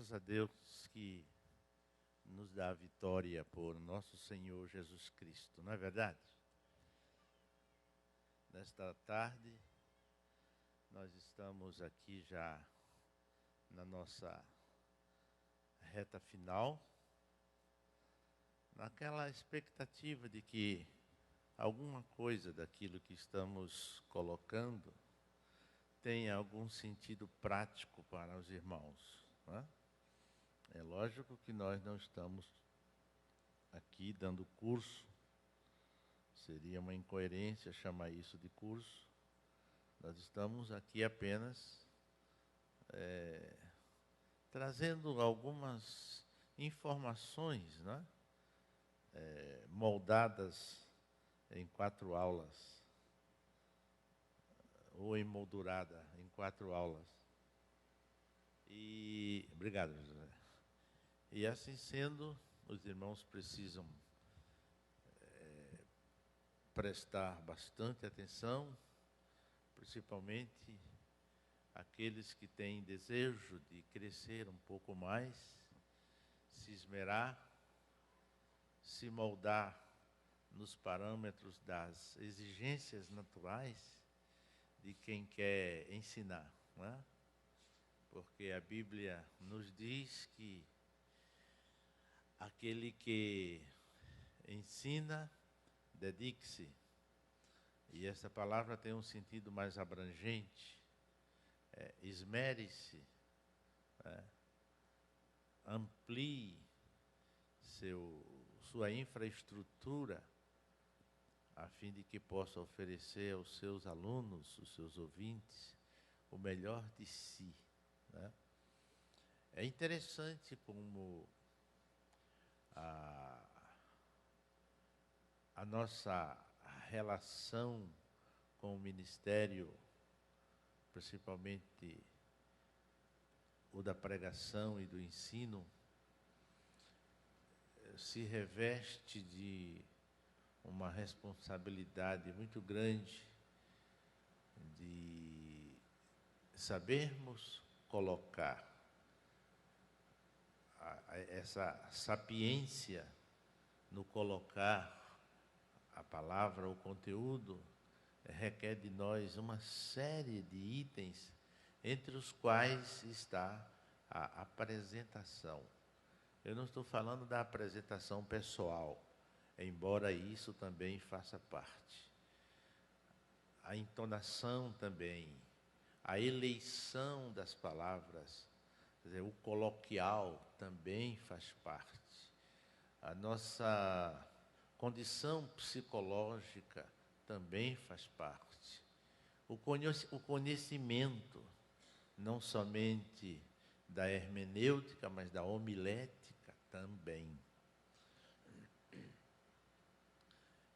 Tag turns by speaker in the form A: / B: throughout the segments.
A: Graças a Deus que nos dá a vitória por nosso Senhor Jesus Cristo, não é verdade? Nesta tarde, nós estamos aqui já na nossa reta final, naquela expectativa de que alguma coisa daquilo que estamos colocando tenha algum sentido prático para os irmãos, não é? É lógico que nós não estamos aqui dando curso, seria uma incoerência chamar isso de curso. Nós estamos aqui apenas trazendo algumas informações, né? Moldadas em 4 aulas, ou emoldurada em 4 aulas. E obrigado, José. E assim sendo, os irmãos precisam prestar bastante atenção, principalmente aqueles que têm desejo de crescer um pouco mais, se esmerar, se moldar nos parâmetros das exigências naturais de quem quer ensinar, não é? Porque a Bíblia nos diz que aquele que ensina, dedique-se. E essa palavra tem um sentido mais abrangente. Esmere-se, amplie sua infraestrutura, a fim de que possa oferecer aos seus alunos, os seus ouvintes, o melhor de si, né? É interessante como a nossa relação com o ministério, principalmente o da pregação e do ensino, se reveste de uma responsabilidade muito grande de sabermos colocar essa sapiência no colocar a palavra, o conteúdo, requer de nós uma série de itens, entre os quais está a apresentação. Eu não estou falando da apresentação pessoal, embora isso também faça parte. A entonação também, a eleição das palavras, quer dizer, o coloquial também faz parte. A nossa condição psicológica também faz parte. O conhecimento, não somente da hermenêutica, mas da homilética também.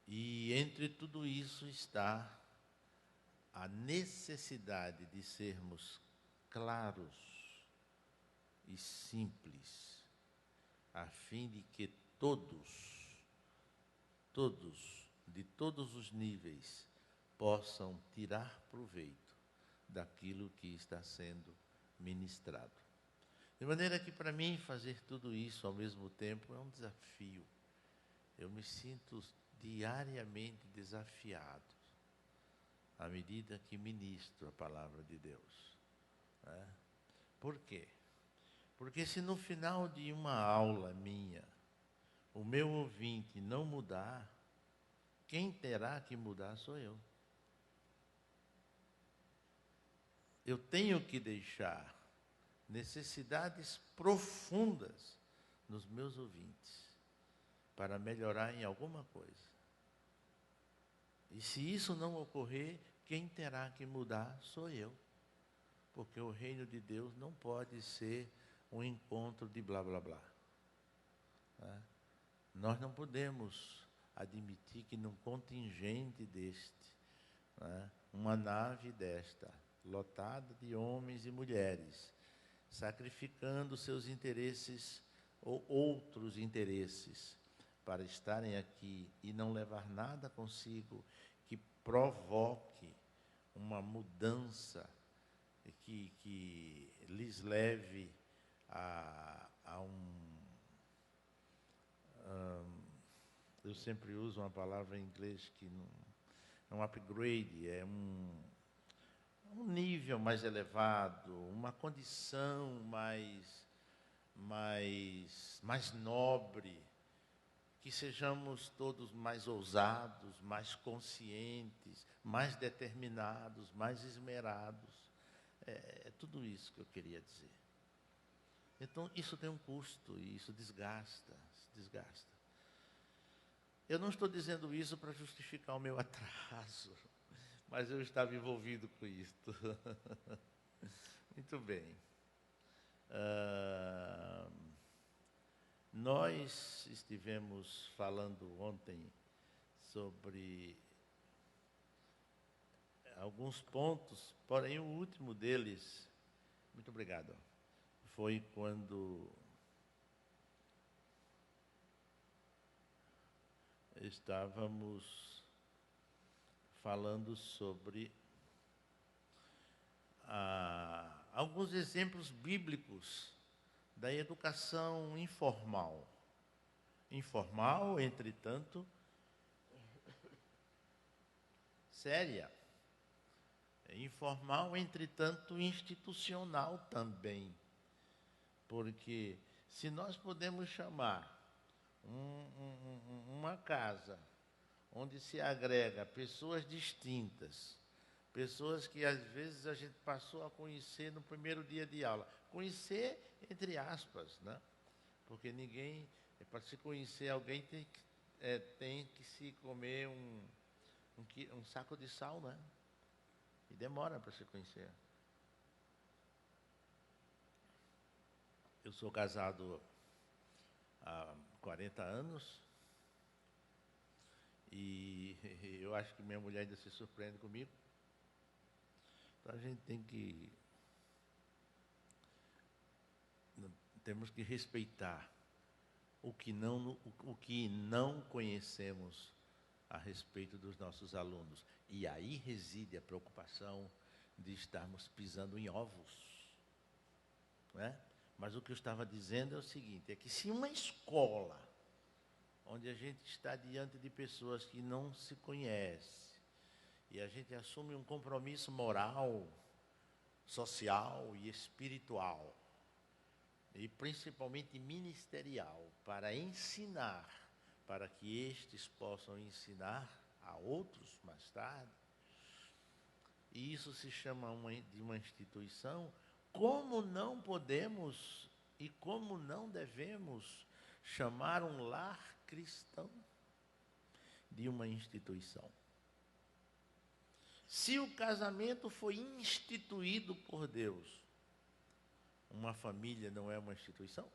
A: E entre tudo isso está a necessidade de sermos claros e simples, a fim de que todos, de todos os níveis, possam tirar proveito daquilo que está sendo ministrado. De maneira que, para mim, fazer tudo isso ao mesmo tempo é um desafio. Eu me sinto diariamente desafiado, à medida que ministro a palavra de Deus. Né? Por quê? Porque se no final de uma aula minha, o meu ouvinte não mudar, quem terá que mudar sou eu. Eu tenho que deixar necessidades profundas nos meus ouvintes para melhorar em alguma coisa. E se isso não ocorrer, quem terá que mudar sou eu. Porque o reino de Deus não pode ser um encontro de blá, blá, blá. Né? Nós não podemos admitir que num contingente deste, né, uma nave desta, lotada de homens e mulheres, sacrificando seus interesses ou outros interesses para estarem aqui e não levar nada consigo que provoque uma mudança que lhes leve a eu sempre uso uma palavra em inglês que não é um upgrade, é um nível mais elevado, uma condição mais nobre, que sejamos todos mais ousados, mais conscientes, mais determinados, mais esmerados. É tudo isso que eu queria dizer. Então, isso tem um custo e isso desgasta. Eu não estou dizendo isso para justificar o meu atraso, mas eu estava envolvido com isso. Muito bem. Nós estivemos falando ontem sobre alguns pontos, porém o último deles, muito obrigado, foi quando estávamos falando sobre alguns exemplos bíblicos da educação informal. Informal, entretanto, séria. Informal, entretanto, institucional também. Porque se nós podemos chamar uma casa onde se agrega pessoas distintas, pessoas que às vezes a gente passou a conhecer no primeiro dia de aula. Conhecer entre aspas, né? Porque ninguém, para se conhecer alguém, tem que se comer um saco de sal, né? E demora para se conhecer. Eu sou casado há 40 anos e eu acho que minha mulher ainda se surpreende comigo. Então a gente temos que respeitar o que não conhecemos a respeito dos nossos alunos. E aí reside a preocupação de estarmos pisando em ovos, né? Mas o que eu estava dizendo é o seguinte, é que se uma escola, onde a gente está diante de pessoas que não se conhecem, e a gente assume um compromisso moral, social e espiritual, e principalmente ministerial, para ensinar, para que estes possam ensinar a outros mais tarde, e isso se chama de uma instituição, como não podemos e como não devemos chamar um lar cristão de uma instituição? Se o casamento foi instituído por Deus, uma família não é uma instituição?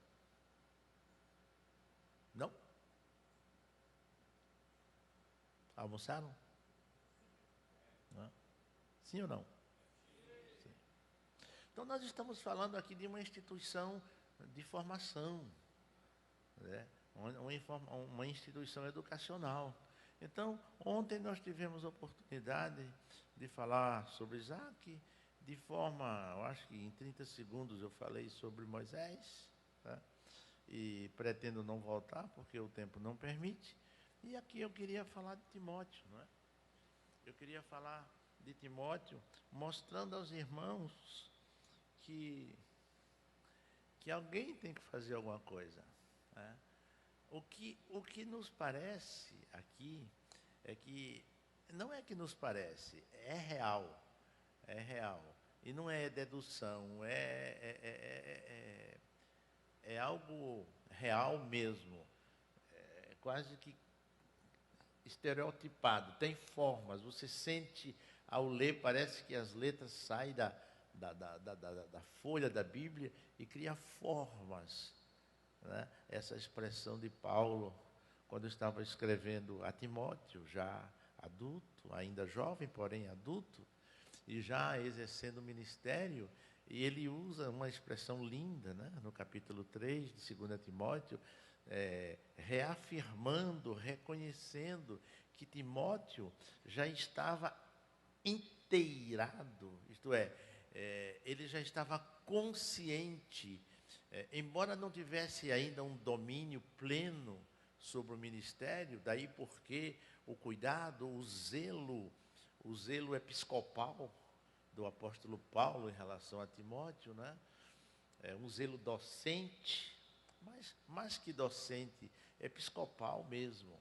A: Não? Almoçaram? Não? Sim ou não? Sim. Então, nós estamos falando aqui de uma instituição de formação, né? Uma instituição educacional. Então, ontem nós tivemos a oportunidade de falar sobre Isaac, de forma, eu acho que em 30 segundos eu falei sobre Moisés, tá? E pretendo não voltar, porque o tempo não permite. E aqui eu queria falar de Timóteo, não é? Eu queria falar de Timóteo, mostrando aos irmãos que alguém tem que fazer alguma coisa, né? O que nos parece aqui é que, não é que nos parece, é real, e não é dedução, é algo real mesmo, é quase que estereotipado, tem formas, você sente ao ler, parece que as letras saem da folha da Bíblia e cria formas, né? Essa expressão de Paulo, quando estava escrevendo a Timóteo, já adulto, ainda jovem, porém adulto, e já exercendo o ministério, e ele usa uma expressão linda, né? No capítulo 3 de 2 Timóteo, reafirmando, reconhecendo que Timóteo já estava inteirado, isto é, ele já estava consciente embora não tivesse ainda um domínio pleno sobre o ministério, daí porque o cuidado, o zelo episcopal do apóstolo Paulo em relação a Timóteo, né? Um zelo docente, mas mais que docente, episcopal mesmo.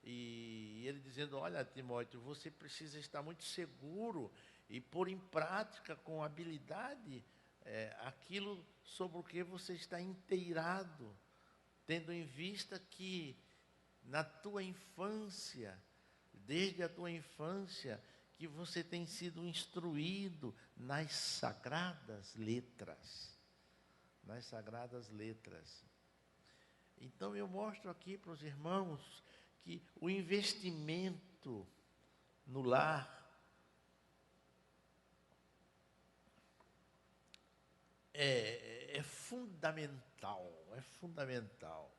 A: E ele dizendo, olha, Timóteo, você precisa estar muito seguro e pôr em prática com habilidade aquilo sobre o que você está inteirado, tendo em vista que na tua infância, desde a tua infância, que você tem sido instruído nas sagradas letras. Nas sagradas letras. Então eu mostro aqui para os irmãos que o investimento no lar é fundamental, é fundamental,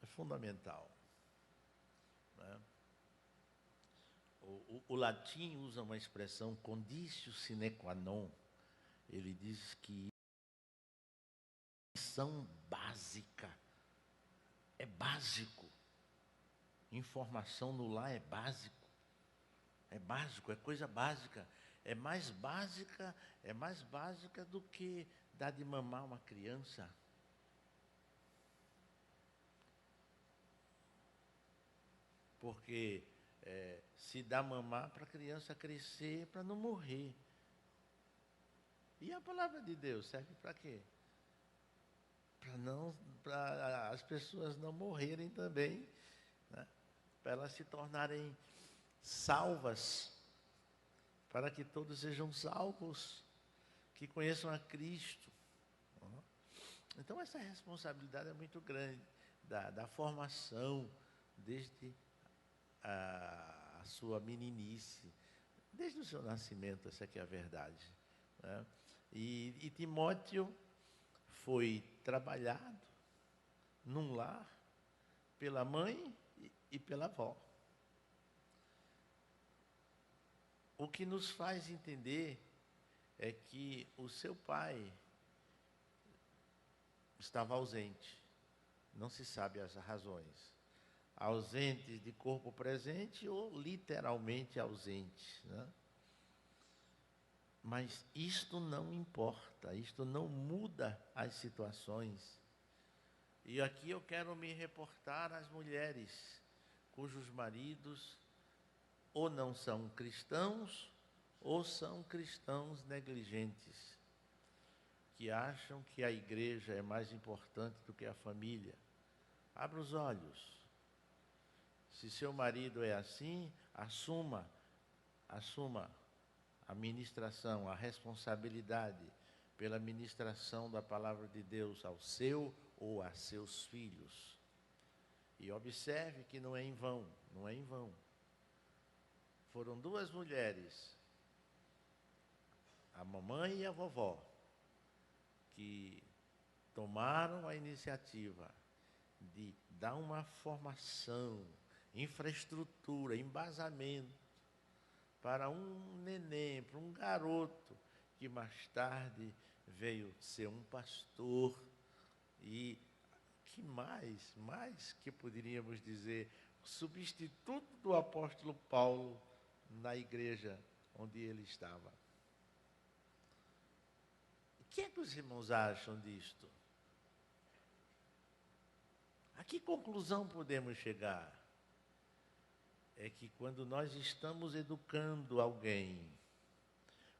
A: é fundamental. Né? O latim usa uma expressão conditio sine qua non. Ele diz que informação básica, é básico. Informação no lar é básico, é coisa básica. É mais básica do que dar de mamar uma criança. Porque se dá mamar para a criança crescer, para não morrer. E a palavra de Deus serve para quê? Para as pessoas não morrerem também, né? Para elas se tornarem salvas, para que todos sejam salvos, que conheçam a Cristo. Então essa responsabilidade é muito grande da formação desde a sua meninice, desde o seu nascimento, essa aqui é a verdade, né? E Timóteo foi trabalhado num lar pela mãe e pela avó. O que nos faz entender é que o seu pai estava ausente, não se sabe as razões. Ausente de corpo presente ou literalmente ausente, né? Mas isto não importa, isto não muda as situações. E aqui eu quero me reportar às mulheres cujos maridos ou não são cristãos ou são cristãos negligentes, que acham que a igreja é mais importante do que a família. Abra os olhos. Se seu marido é assim, assuma a ministração, a responsabilidade pela ministração da palavra de Deus ao seu ou a seus filhos. E observe que não é em vão, não é em vão. Foram duas mulheres, a mamãe e a vovó, que tomaram a iniciativa de dar uma formação, infraestrutura, embasamento para um neném, para um garoto que mais tarde veio ser um pastor e que mais que poderíamos dizer, substituto do apóstolo Paulo na igreja onde ele estava. O que é que os irmãos acham disto? A que conclusão podemos chegar? É que quando nós estamos educando alguém,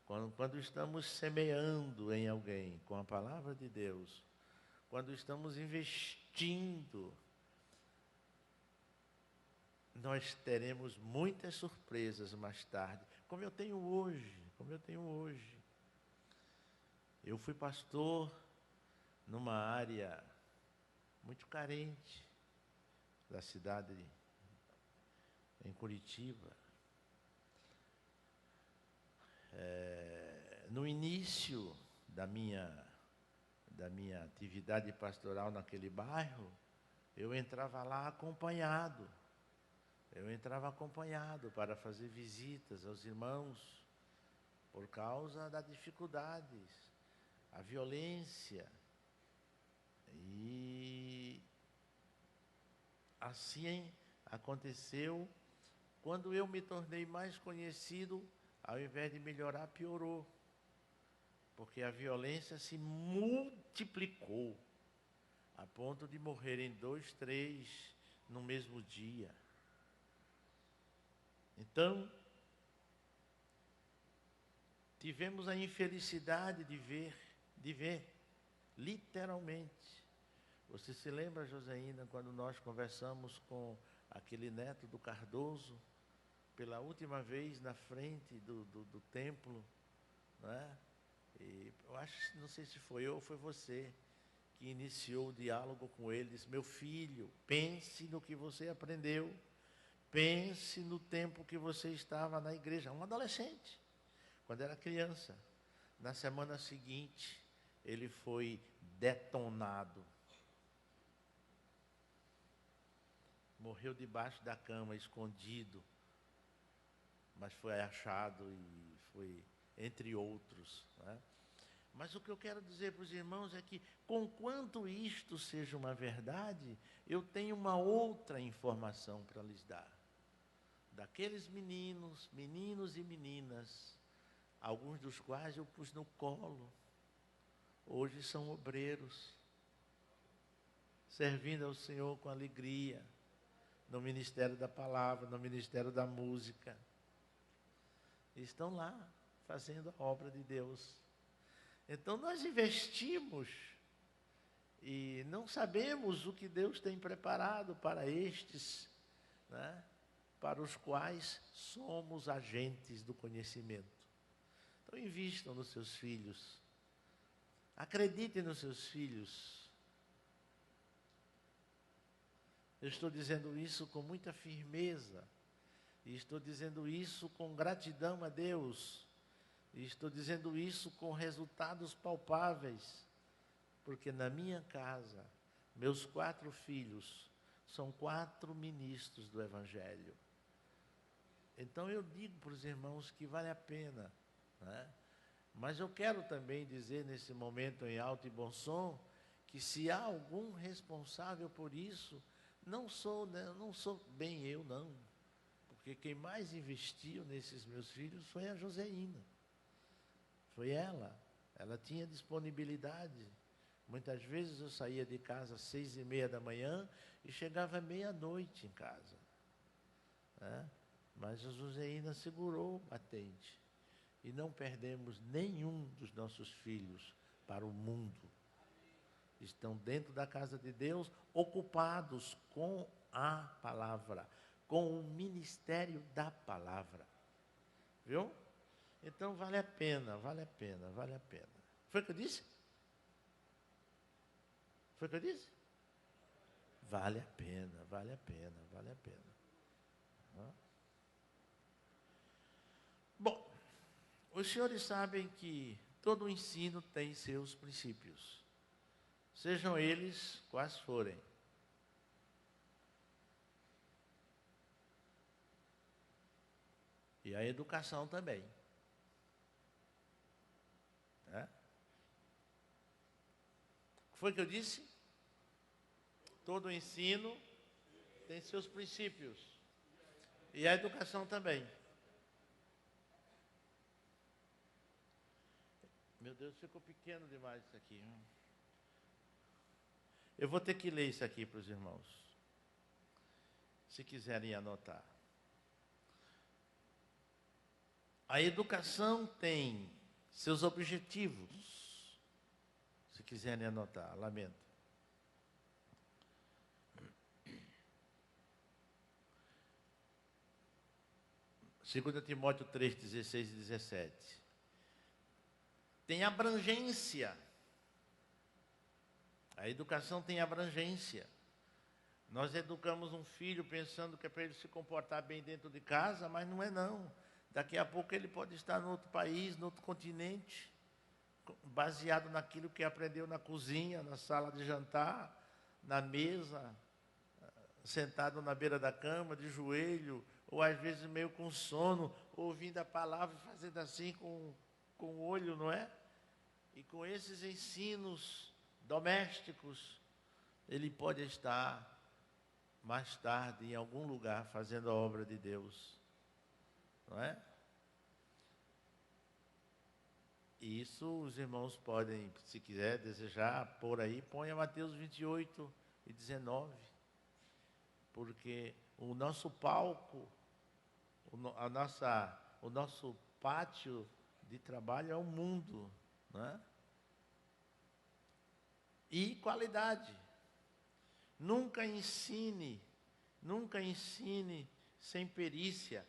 A: quando estamos semeando em alguém com a palavra de Deus, quando estamos investindo, nós teremos muitas surpresas mais tarde, como eu tenho hoje. Eu fui pastor numa área muito carente da cidade em Curitiba. No início da minha atividade pastoral naquele bairro, eu entrava lá acompanhado. Eu entrava acompanhado para fazer visitas aos irmãos, por causa das dificuldades, a violência E assim aconteceu. Quando eu me tornei mais conhecido, ao invés de melhorar, piorou. Porque a violência se multiplicou, a ponto de morrerem 2, 3 no mesmo dia. Então, tivemos a infelicidade de ver, literalmente. Você se lembra, Joseína, quando nós conversamos com aquele neto do Cardoso, pela última vez na frente do templo, não é? E eu acho, não sei se foi eu ou foi você, que iniciou o diálogo com ele, disse: meu filho, pense no que você aprendeu, pense no tempo que você estava na igreja. Um adolescente, quando era criança. Na semana seguinte, ele foi detonado. Morreu debaixo da cama, escondido, mas foi achado e foi entre outros, né? Mas o que eu quero dizer para os irmãos é que, conquanto isto seja uma verdade, eu tenho uma outra informação para lhes dar. Daqueles meninos e meninas, alguns dos quais eu pus no colo, hoje são obreiros, servindo ao Senhor com alegria, no ministério da palavra, no ministério da música. Estão lá, fazendo a obra de Deus. Então nós investimos e não sabemos o que Deus tem preparado para estes, né, para os quais somos agentes do conhecimento. Então invistam nos seus filhos, acreditem nos seus filhos. Eu estou dizendo isso com muita firmeza, e estou dizendo isso com gratidão a Deus. E estou dizendo isso com resultados palpáveis, porque na minha casa, meus 4 filhos são 4 ministros do Evangelho. Então eu digo para os irmãos que vale a pena, né? Mas eu quero também dizer nesse momento em alto e bom som, que se há algum responsável por isso, não sou bem eu, não. Porque quem mais investiu nesses meus filhos foi a Joseína. Foi ela tinha disponibilidade. Muitas vezes eu saía de casa às 6h30 da manhã e chegava meia-noite em casa, né? Mas a Joseína segurou o batente. E não perdemos nenhum dos nossos filhos para o mundo. Estão dentro da casa de Deus, ocupados com a palavra, com o ministério da palavra. Viu? Então vale a pena, vale a pena, vale a pena. Foi o que eu disse? Foi o que eu disse? Vale a pena, vale a pena, vale a pena. Bom, os senhores sabem que todo o ensino tem seus princípios, sejam eles quais forem. E a educação também. O que foi que eu disse? Todo o ensino tem seus princípios. E a educação também. Meu Deus, ficou pequeno demais isso aqui. Eu vou ter que ler isso aqui para os irmãos, se quiserem anotar. A educação tem seus objetivos, se quiserem anotar, lamento. Segundo Timóteo 3, 16 e 17. Tem abrangência. A educação tem abrangência. Nós educamos um filho pensando que é para ele se comportar bem dentro de casa, mas não é não. Daqui a pouco ele pode estar em outro país, em outro continente, baseado naquilo que aprendeu na cozinha, na sala de jantar, na mesa, sentado na beira da cama, de joelho, ou às vezes meio com sono, ouvindo a palavra e fazendo assim com o olho, não é? E com esses ensinos domésticos, ele pode estar mais tarde em algum lugar fazendo a obra de Deus, não é? E isso os irmãos podem, se quiser, desejar, pôr aí, ponha Mateus 28 e 19, porque o nosso palco, o nosso pátio de trabalho é o mundo, não é? E qualidade. Nunca ensine sem perícia.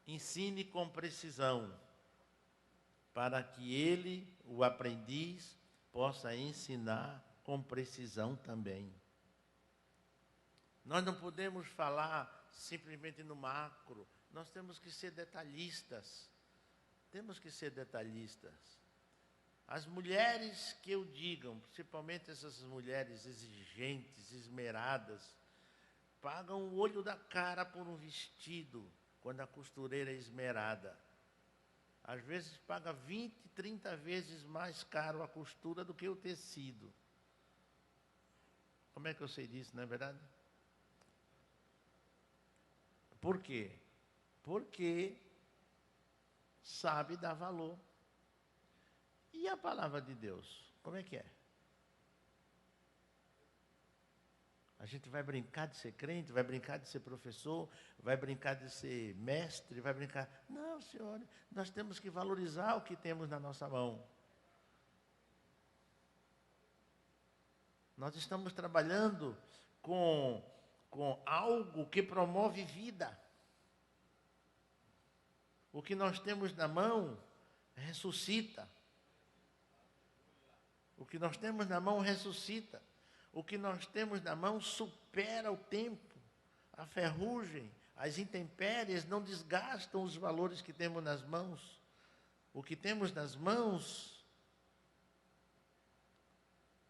A: Ensine com precisão, para que ele, o aprendiz, possa ensinar com precisão também. Nós não podemos falar simplesmente no macro, nós temos que ser detalhistas. Temos que ser detalhistas. As mulheres que eu digam, principalmente essas mulheres exigentes, esmeradas, pagam o olho da cara por um vestido, quando a costureira é esmerada. Às vezes paga 20, 30 vezes mais caro a costura do que o tecido. Como é que eu sei disso, não é verdade? Por quê? Porque sabe dar valor. E a palavra de Deus, como é que é? A gente vai brincar de ser crente, vai brincar de ser professor, vai brincar de ser mestre, vai brincar... Não, senhor, nós temos que valorizar o que temos na nossa mão. Nós estamos trabalhando com algo que promove vida. O que nós temos na mão ressuscita. O que nós temos na mão ressuscita. O que nós temos na mão supera o tempo. A ferrugem, as intempéries não desgastam os valores que temos nas mãos. O que temos nas mãos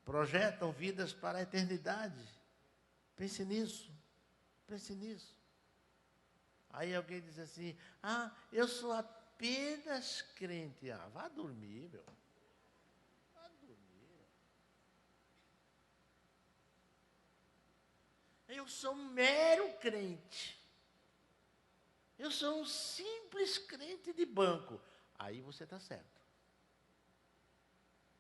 A: projetam vidas para a eternidade. Pense nisso. Pense nisso. Aí alguém diz assim, eu sou apenas crente. Vá dormir, meu. Vá dormir. Eu sou um mero crente. Eu sou um simples crente de banco. Aí você está certo.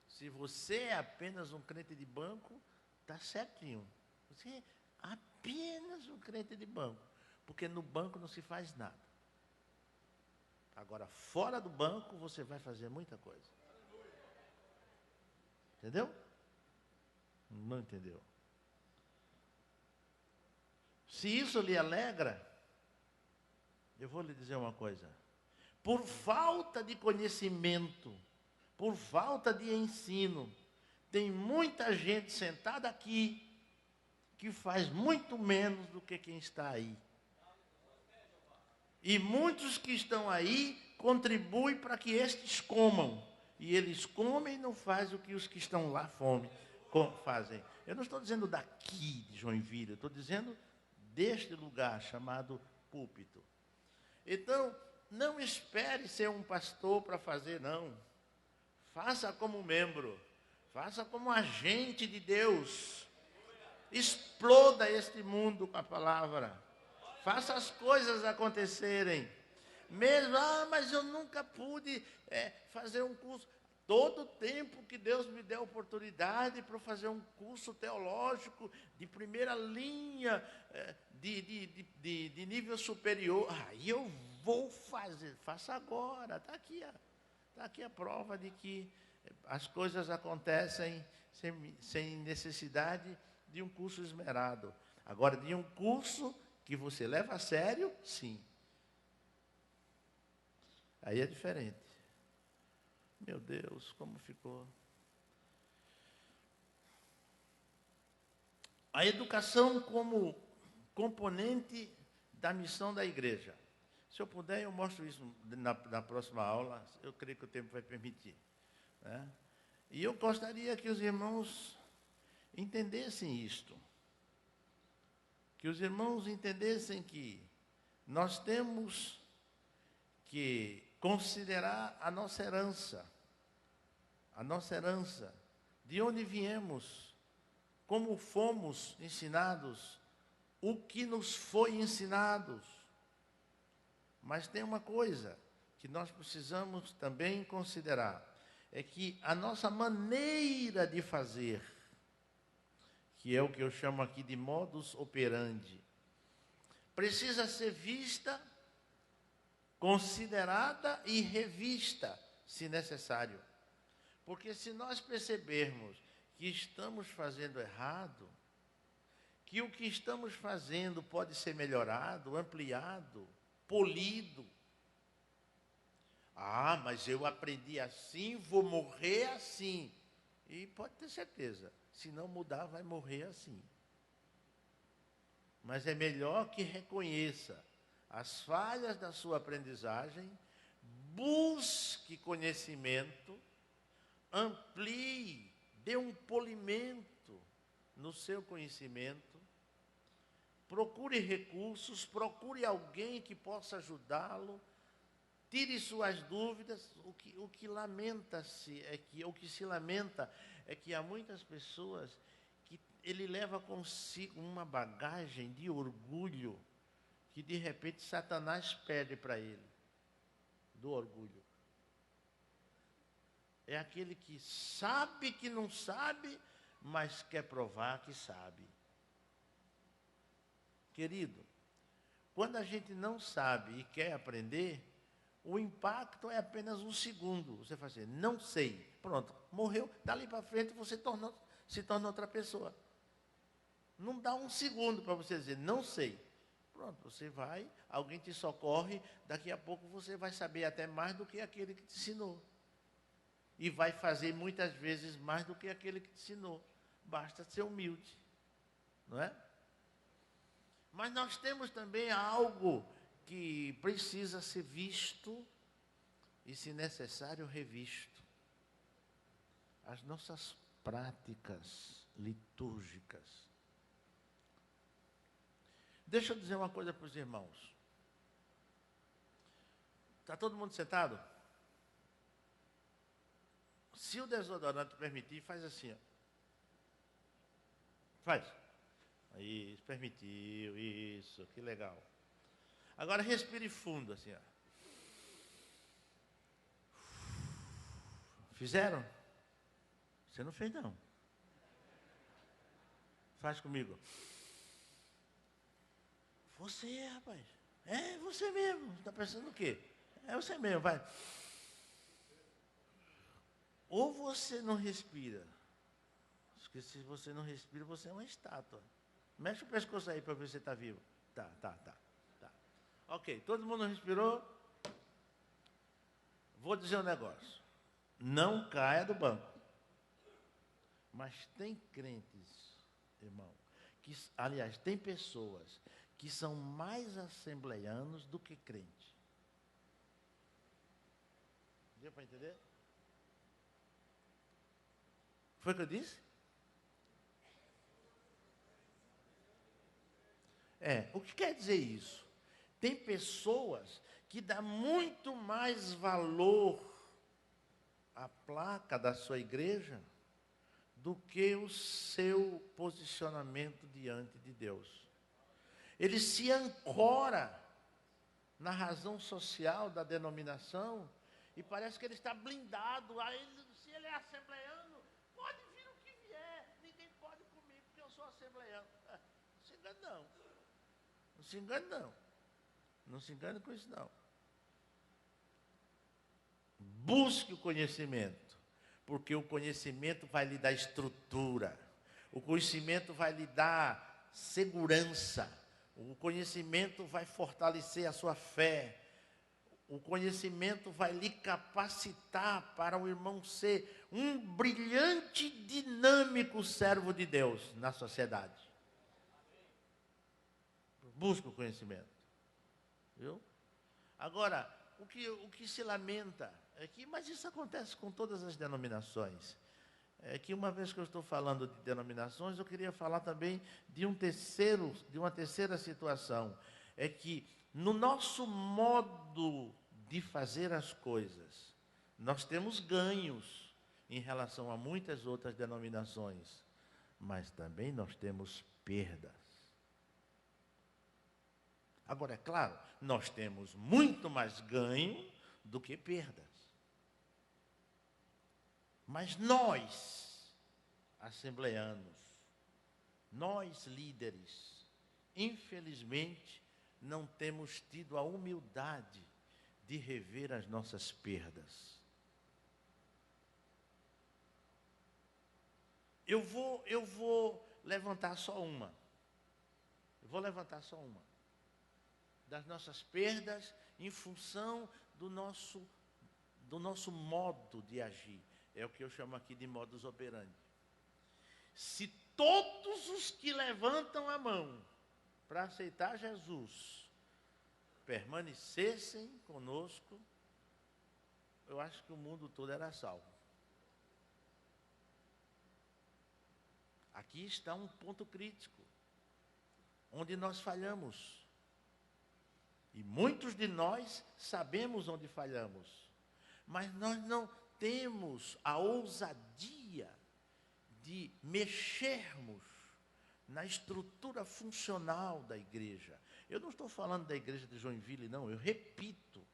A: Se você é apenas um crente de banco, está certinho. Você é apenas um crente de banco. Porque no banco não se faz nada. Agora, fora do banco, você vai fazer muita coisa. Entendeu? Não entendeu? Se isso lhe alegra, eu vou lhe dizer uma coisa. Por falta de conhecimento, por falta de ensino, tem muita gente sentada aqui que faz muito menos do que quem está aí. E muitos que estão aí contribuem para que estes comam. E eles comem e não fazem o que os que estão lá fazem. Eu não estou dizendo daqui de Joinville, eu estou dizendo deste lugar chamado púlpito. Então, não espere ser um pastor para fazer, não. Faça como membro, faça como agente de Deus. Exploda este mundo com a palavra. Faça as coisas acontecerem. Mesmo, mas eu nunca pude fazer um curso. Todo tempo que Deus me der oportunidade para fazer um curso teológico de primeira linha, de nível superior, aí eu vou fazer. Faça agora. Está aqui a prova de que as coisas acontecem sem necessidade de um curso esmerado. Agora, de um curso que você leva a sério, sim. Aí é diferente. Meu Deus, como ficou. A educação como componente da missão da igreja. Se eu puder, eu mostro isso na próxima aula. Eu creio que o tempo vai permitir. Né? E eu gostaria que os irmãos entendessem isto. Que os irmãos entendessem que nós temos que considerar a nossa herança. a nossa herança, de onde viemos, como fomos ensinados, o que nos foi ensinado. Mas tem uma coisa que nós precisamos também considerar, é que a nossa maneira de fazer, que é o que eu chamo aqui de modus operandi, precisa ser vista, considerada e revista, se necessário. Porque se nós percebermos que estamos fazendo errado, que o que estamos fazendo pode ser melhorado, ampliado, polido. Ah, mas eu aprendi assim, vou morrer assim. E pode ter certeza, se não mudar, vai morrer assim. Mas é melhor que reconheça as falhas da sua aprendizagem, busque conhecimento, amplie, dê um polimento no seu conhecimento, procure recursos, procure alguém que possa ajudá-lo, tire suas dúvidas. O que se lamenta é que há muitas pessoas que ele leva consigo uma bagagem de orgulho que de repente Satanás pede para ele, do orgulho. É aquele que sabe que não sabe, mas quer provar que sabe. Querido, quando a gente não sabe e quer aprender, o impacto é apenas um segundo. Você faz assim, não sei, pronto, morreu, dali para frente você se torna outra pessoa. Não dá um segundo para você dizer, não sei. Pronto, você vai, alguém te socorre, daqui a pouco você vai saber até mais do que aquele que te ensinou. E vai fazer muitas vezes mais do que aquele que te ensinou. Basta ser humilde, não é? Mas nós temos também algo que precisa ser visto e, se necessário, revisto. As nossas práticas litúrgicas. Deixa eu dizer uma coisa para os irmãos. Está todo mundo sentado? Se o desodorante permitir, faz assim, ó. Faz. Isso, permitiu, isso, que legal. Agora respire fundo, assim, ó. Fizeram? Você não fez, não. Faz comigo. Você, rapaz. É você mesmo. Está pensando o quê? É você mesmo, vai. Ou você não respira. Porque se você não respira, você é uma estátua. Mexe o pescoço aí para ver se você está vivo. Tá. Ok, todo mundo respirou? Vou dizer um negócio. Não caia do banco. Mas tem crentes, irmão, aliás, tem pessoas que são mais assembleianos do que crente. Deu para entender? Foi o que eu disse? O que quer dizer isso? Tem pessoas que dão muito mais valor à placa da sua igreja do que o seu posicionamento diante de Deus. Ele se ancora na razão social da denominação e parece que ele está blindado. Se ele é assembleiano, pode vir o que vier, ninguém pode comigo porque eu sou assembleiano. Não se engane não. Não se engane não. Não se engane com isso não. Busque o conhecimento, porque o conhecimento vai lhe dar estrutura, o conhecimento vai lhe dar segurança, o conhecimento vai fortalecer a sua fé, o conhecimento vai lhe capacitar para o irmão ser um brilhante, dinâmico servo de Deus na sociedade. Busque o conhecimento. Viu? Agora, o que se lamenta é que, mas isso acontece com todas as denominações, é que uma vez que eu estou falando de denominações, eu queria falar também de uma terceira situação, é que no nosso modo de fazer as coisas, nós temos ganhos, em relação a muitas outras denominações, mas também nós temos perdas. Agora, é claro, nós temos muito mais ganho do que perdas. Mas nós, assembleanos, nós líderes, infelizmente, não temos tido a humildade de rever as nossas perdas. Eu vou levantar só uma. Eu vou levantar só uma. Das nossas perdas em função do nosso modo de agir. É o que eu chamo aqui de modus operandi. Se todos os que levantam a mão para aceitar Jesus permanecessem conosco, eu acho que o mundo todo era salvo. Aqui está um ponto crítico, onde nós falhamos. E muitos de nós sabemos onde falhamos, mas nós não temos a ousadia de mexermos na estrutura funcional da igreja. Eu não estou falando da igreja de Joinville, não. Eu repito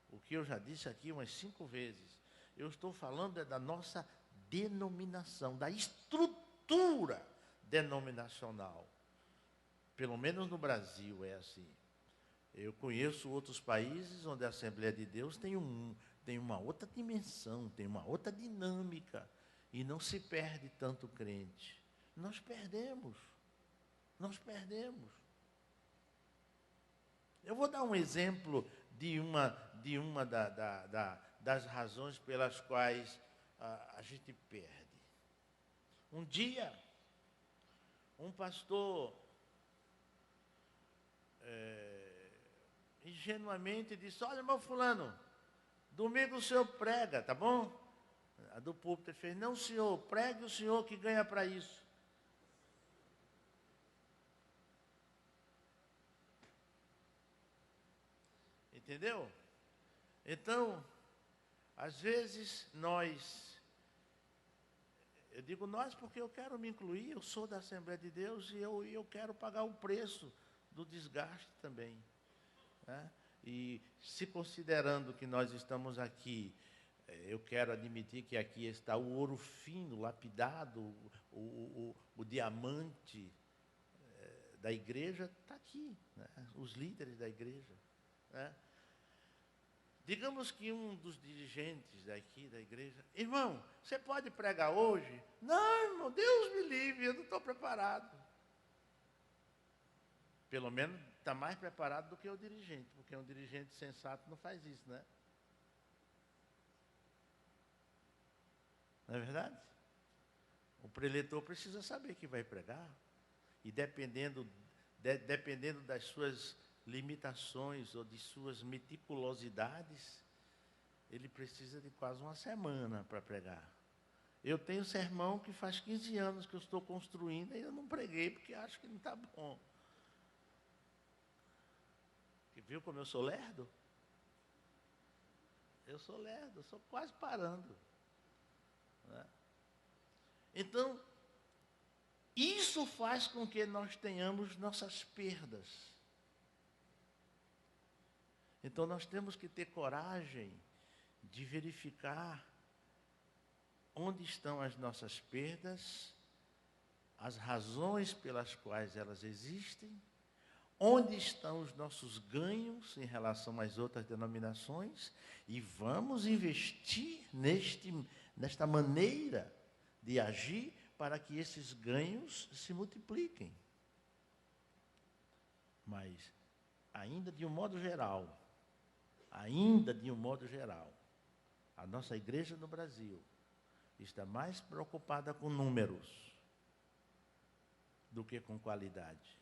A: o que eu já disse aqui umas 5 vezes. Eu estou falando da nossa denominação, da estrutura denominacional. Pelo menos no Brasil é assim. Eu conheço outros países onde a Assembleia de Deus tem uma outra dimensão, tem uma outra dinâmica, e não se perde tanto crente. Nós perdemos. Eu vou dar um exemplo de uma das razões pelas quais a gente perde. Um dia, um pastor ingenuamente disse: olha, meu fulano, domingo o senhor prega, tá bom? A do púlpito fez: não, senhor, pregue o senhor que ganha para isso. Entendeu? Então, às vezes eu digo nós porque eu quero me incluir, eu sou da Assembleia de Deus e eu quero pagar o preço do desgaste também. Né? E se considerando que nós estamos aqui, eu quero admitir que aqui está o ouro fino, lapidado, o diamante da igreja está aqui, né? Os líderes da igreja. Né? Digamos que um dos dirigentes daqui da igreja: irmão, você pode pregar hoje? Não, irmão, Deus me livre, eu não estou preparado. Pelo menos está mais preparado do que o dirigente, porque um dirigente sensato não faz isso, né? Não é verdade? O preletor precisa saber que vai pregar. E dependendo das suas limitações ou de suas meticulosidades, ele precisa de quase uma semana para pregar. Eu tenho sermão que faz 15 anos que eu estou construindo e ainda não preguei porque acho que não está bom. E viu como eu sou lerdo? Eu sou lerdo, eu sou quase parando. Né? Então, isso faz com que nós tenhamos nossas perdas. Então, nós temos que ter coragem de verificar onde estão as nossas perdas, as razões pelas quais elas existem, onde estão os nossos ganhos em relação às outras denominações, e vamos investir nesta maneira de agir para que esses ganhos se multipliquem. Mas, ainda de um modo geral, a nossa igreja no Brasil está mais preocupada com números do que com qualidade.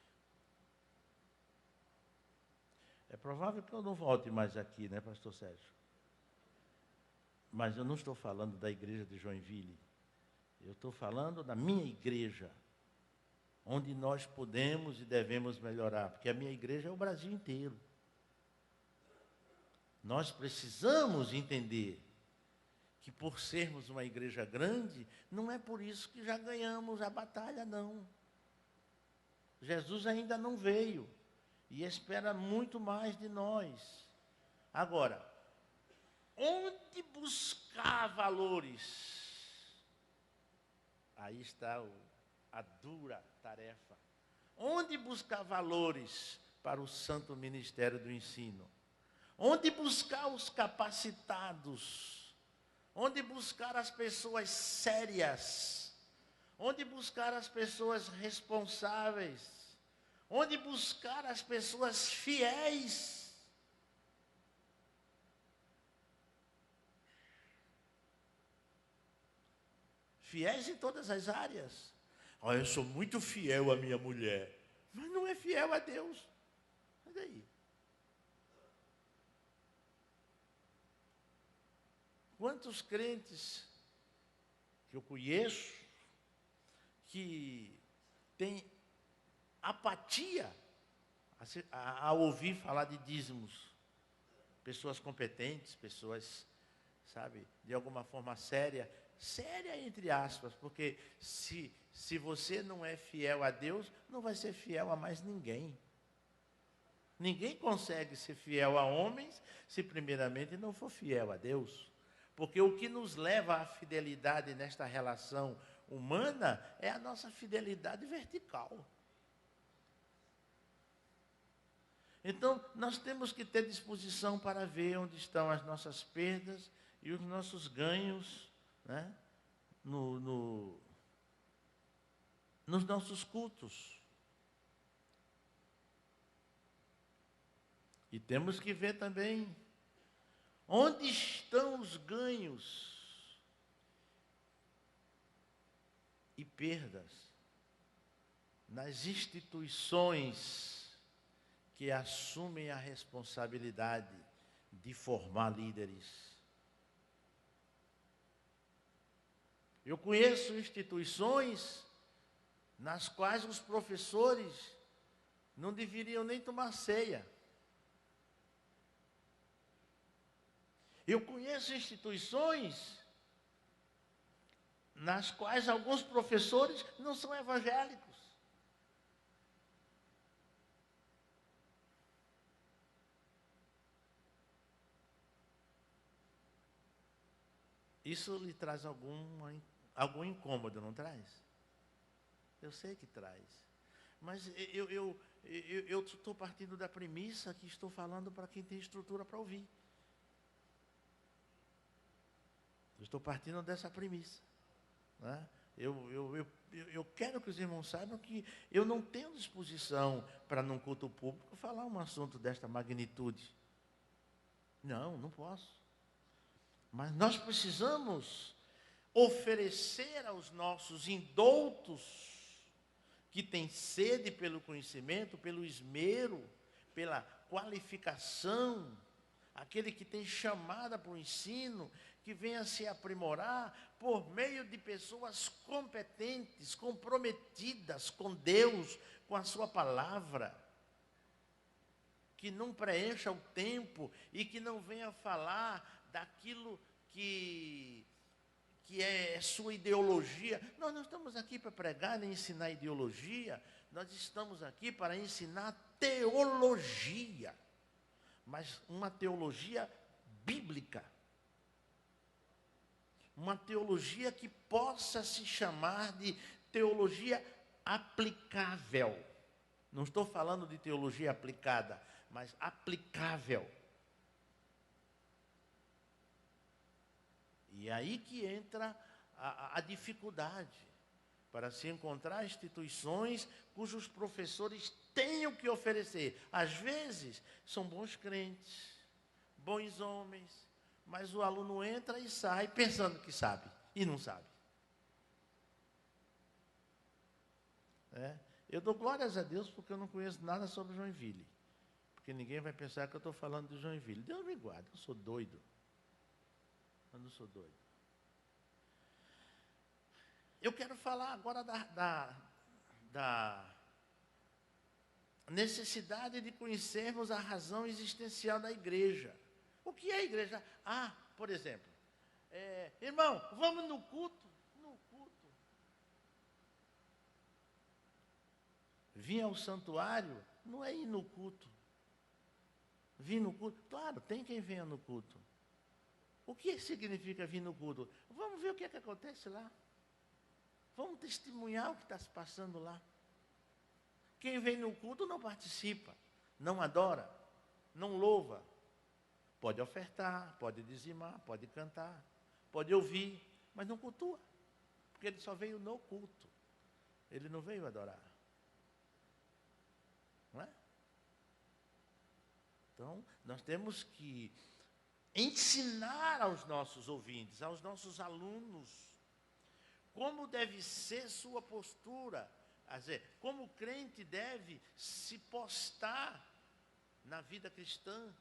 A: É provável que eu não volte mais aqui, né, pastor Sérgio? Mas eu não estou falando da igreja de Joinville. Eu estou falando da minha igreja, onde nós podemos e devemos melhorar, porque a minha igreja é o Brasil inteiro. Nós precisamos entender que por sermos uma igreja grande, não é por isso que já ganhamos a batalha, não. Jesus ainda não veio e espera muito mais de nós. Agora, onde buscar valores? Aí está a dura tarefa. Onde buscar valores para o santo ministério do ensino? Onde buscar os capacitados? Onde buscar as pessoas sérias? Onde buscar as pessoas responsáveis? Onde buscar as pessoas fiéis? Fiéis em todas as áreas. Eu sou muito fiel à minha mulher, mas não é fiel a Deus. E daí? Quantos crentes que eu conheço que têm apatia a ouvir falar de dízimos? Pessoas competentes, pessoas, sabe, de alguma forma séria entre aspas, porque se você não é fiel a Deus, não vai ser fiel a mais ninguém. Ninguém consegue ser fiel a homens se primeiramente não for fiel a Deus. Porque o que nos leva à fidelidade nesta relação humana é a nossa fidelidade vertical. Então, nós temos que ter disposição para ver onde estão as nossas perdas e os nossos ganhos, né? Nos nossos cultos. E temos que ver também onde estão os ganhos e perdas nas instituições que assumem a responsabilidade de formar líderes. Eu conheço instituições nas quais os professores não deveriam nem tomar ceia. Eu conheço instituições nas quais alguns professores não são evangélicos. Isso lhe traz algum incômodo, não traz? Eu sei que traz. Mas eu estou partindo da premissa que estou falando para quem tem estrutura para ouvir. Eu estou partindo dessa premissa. Né? Eu quero que os irmãos saibam que eu não tenho disposição para, num culto público, falar um assunto desta magnitude. Não posso. Mas nós precisamos oferecer aos nossos indoutos, que têm sede pelo conhecimento, pelo esmero, pela qualificação, aquele que tem chamada para o ensino, que venha se aprimorar por meio de pessoas competentes, comprometidas com Deus, com a sua palavra, que não preencha o tempo e que não venha falar daquilo que é sua ideologia. Nós não estamos aqui para pregar nem ensinar ideologia, nós estamos aqui para ensinar teologia, mas uma teologia bíblica, uma teologia que possa se chamar de teologia aplicável. Não estou falando de teologia aplicada, mas aplicável. E aí que entra a dificuldade para se encontrar instituições cujos professores têm o que oferecer. Às vezes, são bons crentes, bons homens, mas o aluno entra e sai pensando que sabe, e não sabe. Eu dou glórias a Deus porque eu não conheço nada sobre Joinville. Porque ninguém vai pensar que eu estou falando de Joinville. Deus me guarde, eu sou doido. Eu não sou doido. Eu quero falar agora da necessidade de conhecermos a razão existencial da igreja. O que é a igreja? Por exemplo, irmão, vamos no culto. No culto. Vir ao santuário não é ir no culto. Vir no culto, claro, tem quem venha no culto. O que significa vir no culto? Vamos ver o que é que acontece lá. Vamos testemunhar o que está se passando lá. Quem vem no culto não participa, não adora, não louva. Pode ofertar, pode dizimar, pode cantar, pode ouvir, mas não cultua. Porque ele só veio no culto. Ele não veio adorar. Não é? Então, nós temos que ensinar aos nossos ouvintes, aos nossos alunos, como deve ser sua postura, quer dizer, como o crente deve se postar na vida cristã.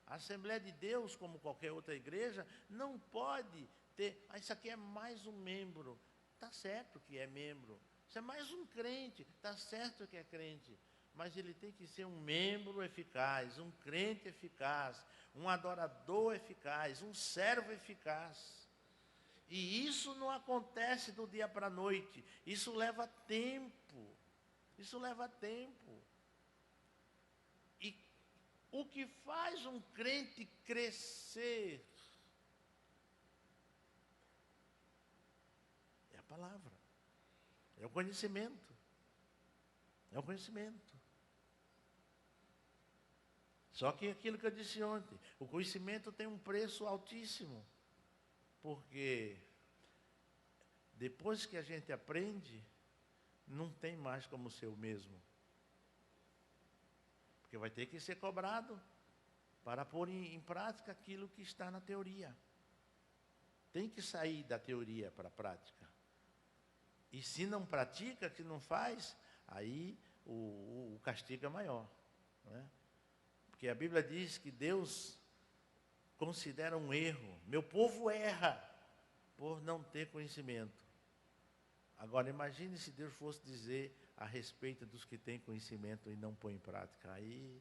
A: A Assembleia de Deus, como qualquer outra igreja, não pode ter, isso aqui é mais um membro, está certo que é membro, isso é mais um crente, está certo que é crente, mas ele tem que ser um membro eficaz, um crente eficaz, um adorador eficaz, um servo eficaz. E isso não acontece do dia para a noite, isso leva tempo, isso leva tempo. E o que faz um crente crescer é a palavra, é o conhecimento, é o conhecimento. Só que aquilo que eu disse ontem, o conhecimento tem um preço altíssimo. Porque depois que a gente aprende, não tem mais como ser o mesmo. Porque vai ter que ser cobrado para pôr em prática aquilo que está na teoria. Tem que sair da teoria para a prática. E se não pratica, se não faz, aí o castigo é maior. Não é? Porque a Bíblia diz que Deus considera um erro. Meu povo erra por não ter conhecimento. Agora, imagine se Deus fosse dizer a respeito dos que têm conhecimento e não põem em prática. Aí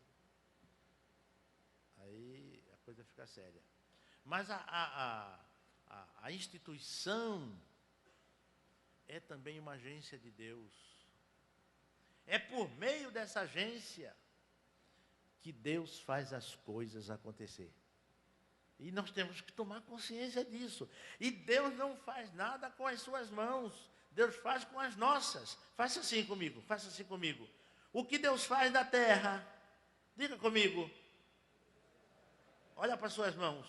A: a coisa fica séria. Mas a instituição é também uma agência de Deus. É por meio dessa agência que Deus faz as coisas acontecer. E nós temos que tomar consciência disso. E Deus não faz nada com as suas mãos. Deus faz com as nossas. Faça assim comigo, faça assim comigo. O que Deus faz na terra, diga comigo. Olha para as suas mãos.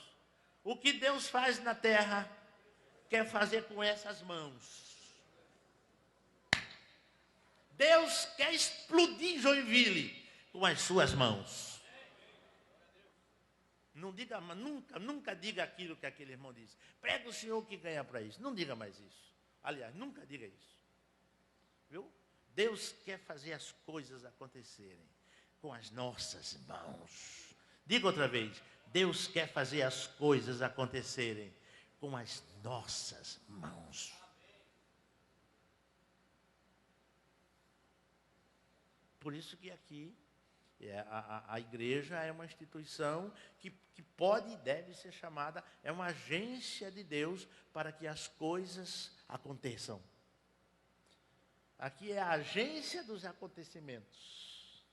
A: O que Deus faz na terra, quer fazer com essas mãos. Deus quer explodir Joinville com as suas mãos. Não diga, nunca diga aquilo que aquele irmão disse. Prega o Senhor que ganha para isso. Não diga mais isso. Aliás, nunca diga isso. Viu? Deus quer fazer as coisas acontecerem com as nossas mãos. Diga outra vez. Deus quer fazer as coisas acontecerem com as nossas mãos. Por isso que aqui a igreja é uma instituição que pode e deve ser chamada, é uma agência de Deus para que as coisas aconteçam. Aqui é a agência dos acontecimentos.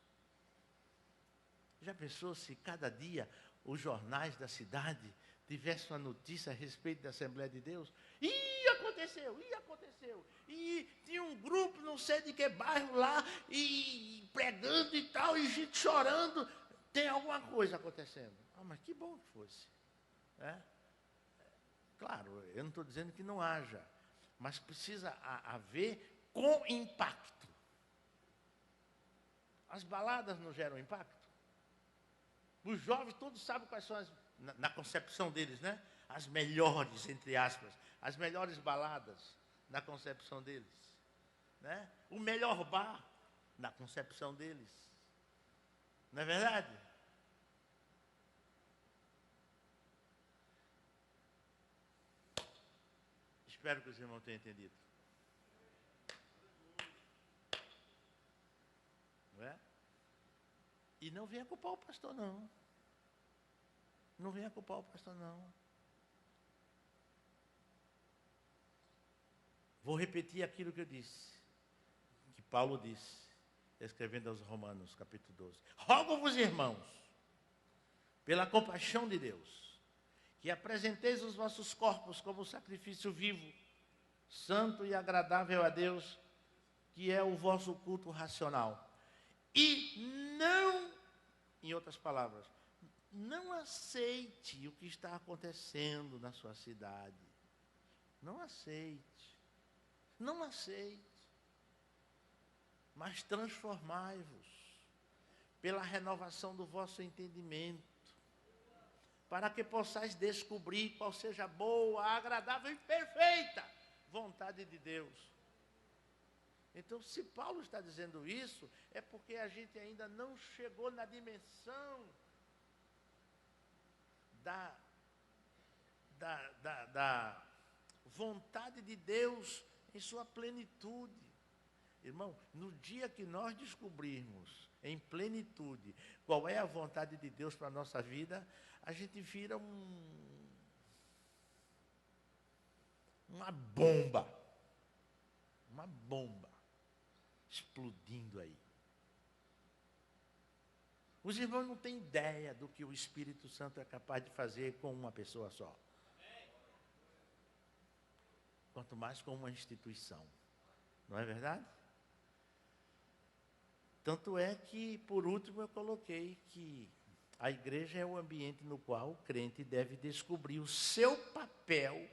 A: Já pensou se cada dia os jornais da cidade tivessem uma notícia a respeito da Assembleia de Deus? Ih, aconteceu. E tinha um grupo, não sei de que bairro lá, e pregando e tal, e gente chorando. Tem alguma coisa acontecendo. Mas que bom que fosse. Claro, eu não estou dizendo que não haja, mas precisa haver com impacto. As baladas não geram impacto? Os jovens todos sabem quais são na concepção deles, né? As melhores, entre aspas, as melhores baladas na concepção deles, né? O melhor bar na concepção deles. Não é verdade? Espero que os irmãos tenham entendido. Não é? E não venha culpar o pastor, não. Não venha culpar o pastor, não. Vou repetir aquilo que eu disse, que Paulo disse, escrevendo aos Romanos, capítulo 12. Rogo-vos, irmãos, pela compaixão de Deus, que apresenteis os vossos corpos como sacrifício vivo, santo e agradável a Deus, que é o vosso culto racional. E não, em outras palavras, não aceite o que está acontecendo na sua cidade. Não aceite. Não aceite. Mas transformai-vos pela renovação do vosso entendimento, para que possais descobrir qual seja a boa, agradável e perfeita vontade de Deus. Então, se Paulo está dizendo isso, é porque a gente ainda não chegou na dimensão da vontade de Deus em sua plenitude. Irmão, no dia que nós descobrirmos em plenitude qual é a vontade de Deus para a nossa vida, a gente vira uma bomba explodindo aí. Os irmãos não têm ideia do que o Espírito Santo é capaz de fazer com uma pessoa só. Quanto mais com uma instituição. Não é verdade? Tanto é que, por último, eu coloquei que a igreja é o ambiente no qual o crente deve descobrir o seu papel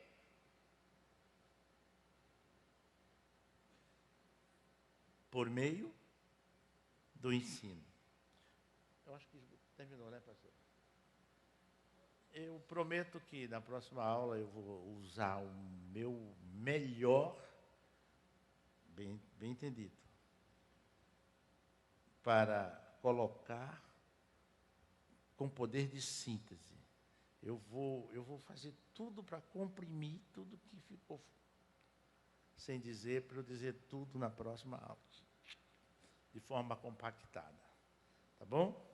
A: por meio do ensino. Eu acho que terminou, né, pastor? Eu prometo que na próxima aula eu vou usar o meu melhor, bem entendido, para colocar com poder de síntese. Eu vou fazer tudo para comprimir tudo que ficou sem dizer, para eu dizer tudo na próxima aula, de forma compactada. Tá bom?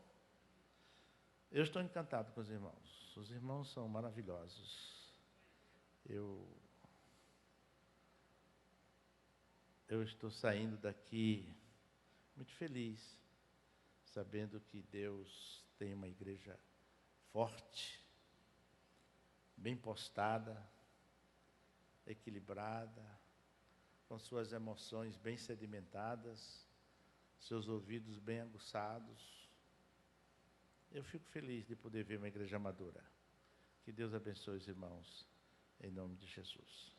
A: Eu estou encantado com os irmãos. Os irmãos são maravilhosos. Eu estou saindo daqui muito feliz, sabendo que Deus tem uma igreja forte, bem postada, equilibrada, com suas emoções bem sedimentadas, seus ouvidos bem aguçados. Eu fico feliz de poder ver uma igreja madura. Que Deus abençoe os irmãos, em nome de Jesus.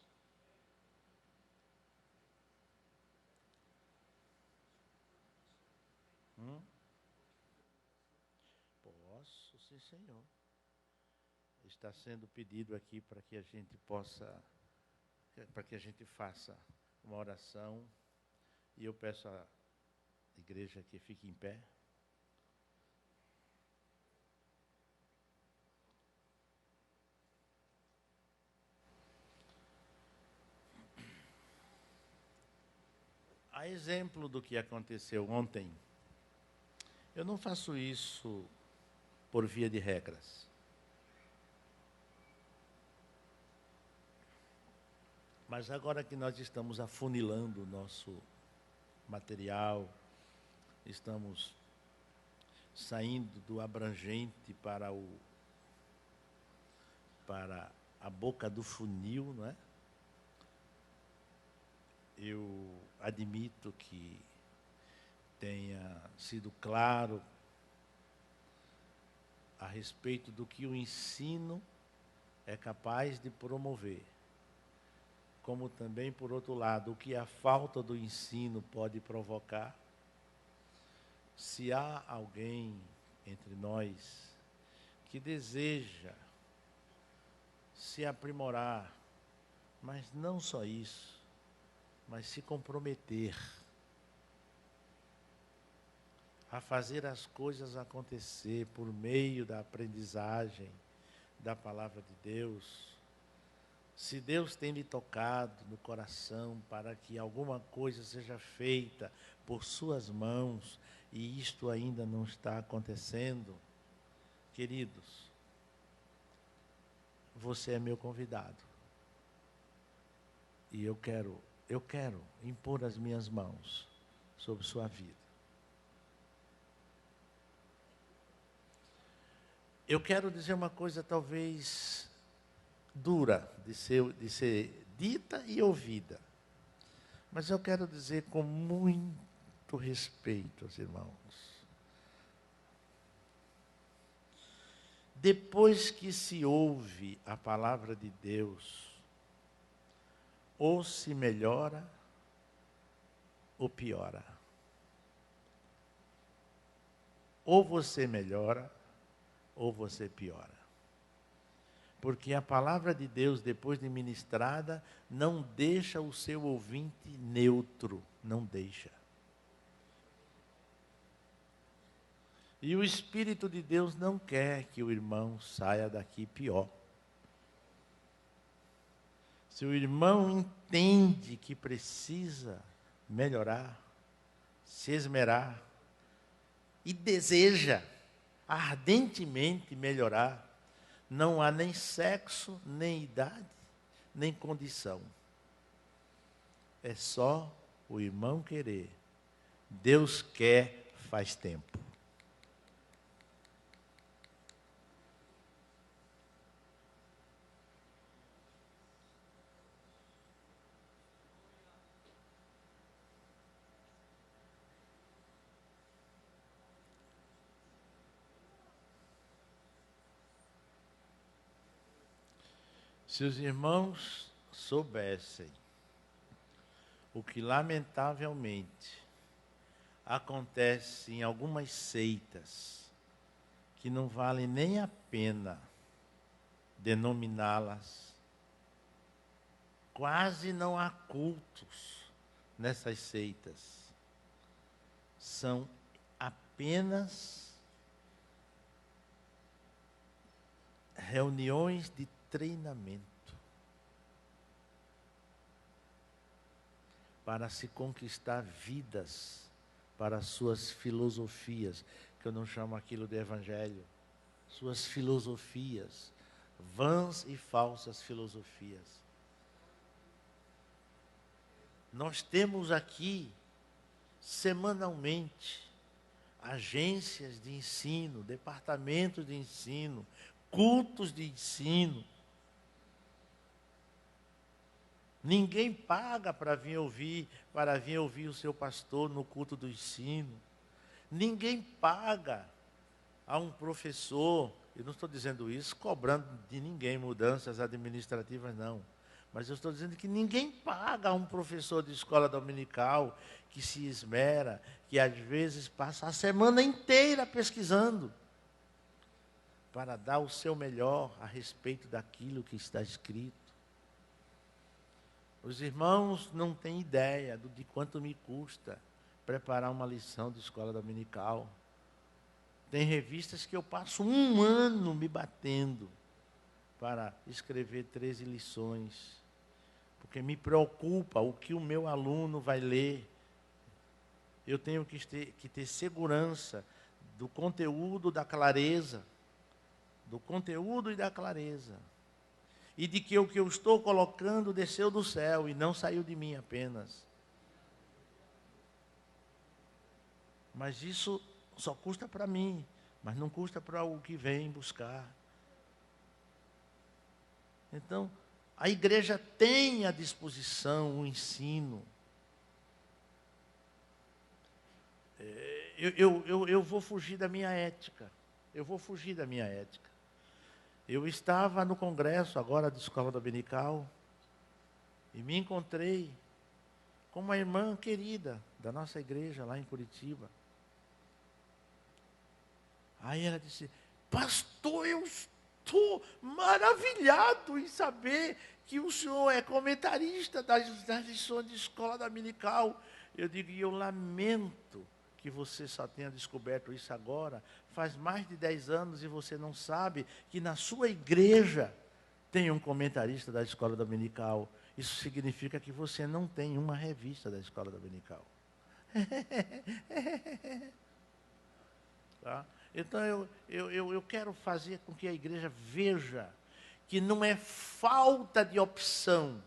A: Posso, sim, Senhor. Está sendo pedido aqui para que a gente faça uma oração, e eu peço à igreja que fique em pé. A exemplo do que aconteceu ontem, eu não faço isso por via de regras. Mas agora que nós estamos afunilando o nosso material, estamos saindo do abrangente para a boca do funil, não é? Eu admito que tenha sido claro a respeito do que o ensino é capaz de promover, como também, por outro lado, o que a falta do ensino pode provocar. Se há alguém entre nós que deseja se aprimorar, mas não só isso, mas se comprometer a fazer as coisas acontecer por meio da aprendizagem da palavra de Deus, se Deus tem lhe tocado no coração para que alguma coisa seja feita por suas mãos, e isto ainda não está acontecendo, queridos, você é meu convidado. E eu quero eu quero impor as minhas mãos sobre sua vida. Eu quero dizer uma coisa talvez dura de ser dita e ouvida, mas eu quero dizer com muito respeito aos irmãos. Depois que se ouve a palavra de Deus, ou se melhora, ou piora. Ou você melhora, ou você piora. Porque a palavra de Deus, depois de ministrada, não deixa o seu ouvinte neutro, não deixa. E o Espírito de Deus não quer que o irmão saia daqui pior. Se o irmão entende que precisa melhorar, se esmerar, e deseja ardentemente melhorar, não há nem sexo, nem idade, nem condição. É só o irmão querer. Deus quer faz tempo. Se os irmãos soubessem o que lamentavelmente acontece em algumas seitas, que não vale nem a pena denominá-las, quase não há cultos nessas seitas, são apenas reuniões de treinamento para se conquistar vidas para suas filosofias, que eu não chamo aquilo de evangelho, suas filosofias, vãs e falsas filosofias. Nós temos aqui, semanalmente, agências de ensino, departamentos de ensino, cultos de ensino. Ninguém paga para vir ouvir o seu pastor no culto do ensino. Ninguém paga a um professor, eu não estou dizendo isso cobrando de ninguém mudanças administrativas, não. Mas eu estou dizendo que ninguém paga a um professor de escola dominical que se esmera, que às vezes passa a semana inteira pesquisando para dar o seu melhor a respeito daquilo que está escrito. Os irmãos não têm ideia de quanto me custa preparar uma lição de escola dominical. Tem revistas que eu passo 1 ano me batendo para escrever 13 lições, porque me preocupa o que o meu aluno vai ler. Eu tenho que ter segurança do conteúdo, da clareza, do conteúdo e da clareza. E de que o que eu estou colocando desceu do céu e não saiu de mim apenas. Mas isso só custa para mim, mas não custa para o que vem buscar. Então, a igreja tem à disposição o ensino. Eu vou fugir da minha ética. Eu vou fugir da minha ética. Eu estava no congresso agora de escola dominical e me encontrei com uma irmã querida da nossa igreja lá em Curitiba. Aí ela disse: pastor, eu estou maravilhado em saber que o senhor é comentarista das lições de escola dominical. Eu digo: e eu lamento que você só tenha descoberto isso agora. Faz mais de 10 anos e você não sabe que na sua igreja tem um comentarista da escola dominical. Isso significa que você não tem uma revista da escola dominical. Tá? Então eu quero fazer com que a igreja veja que não é falta de opção,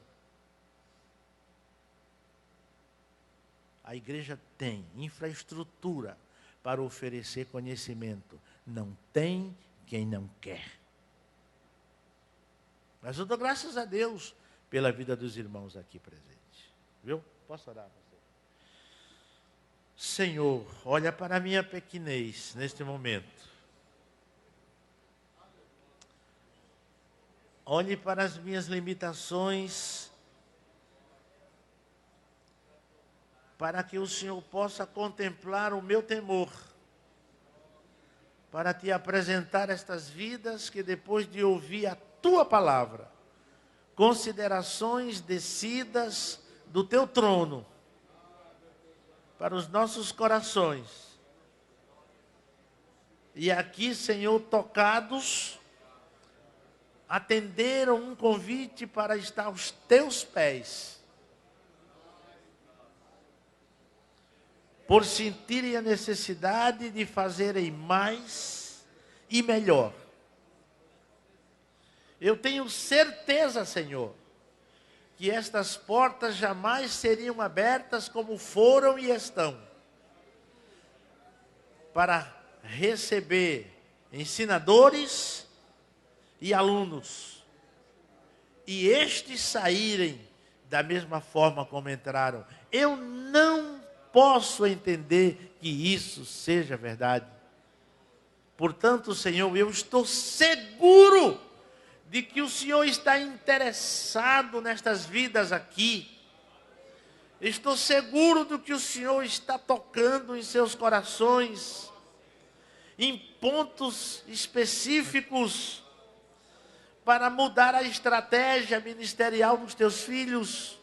A: A igreja tem infraestrutura para oferecer conhecimento. Não tem quem não quer. Mas eu dou graças a Deus pela vida dos irmãos aqui presentes. Viu? Posso orar, pastor? Senhor, olha para a minha pequenez neste momento. Olhe para as minhas limitações, para que o Senhor possa contemplar o meu temor, para te apresentar estas vidas que depois de ouvir a tua palavra, considerações descidas do teu trono, para os nossos corações. E aqui, Senhor, tocados, atenderam um convite para estar aos teus pés, por sentirem a necessidade de fazerem mais e melhor. Eu tenho certeza, Senhor, que estas portas jamais seriam abertas como foram e estão, para receber ensinadores e alunos, e estes saírem da mesma forma como entraram. Eu não posso entender que isso seja verdade. Portanto, Senhor, eu estou seguro de que o Senhor está interessado nestas vidas aqui. Estou seguro do que o Senhor está tocando em seus corações, em pontos específicos, para mudar a estratégia ministerial dos teus filhos.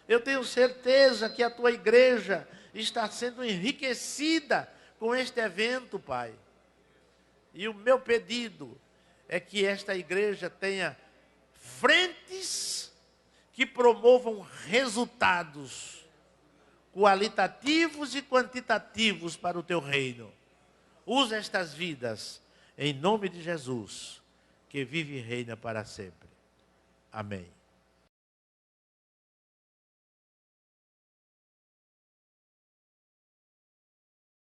A: Eu tenho certeza que a tua igreja está sendo enriquecida com este evento, Pai. E o meu pedido é que esta igreja tenha frentes que promovam resultados qualitativos e quantitativos para o teu reino. Usa estas vidas em nome de Jesus, que vive e reina para sempre. Amém.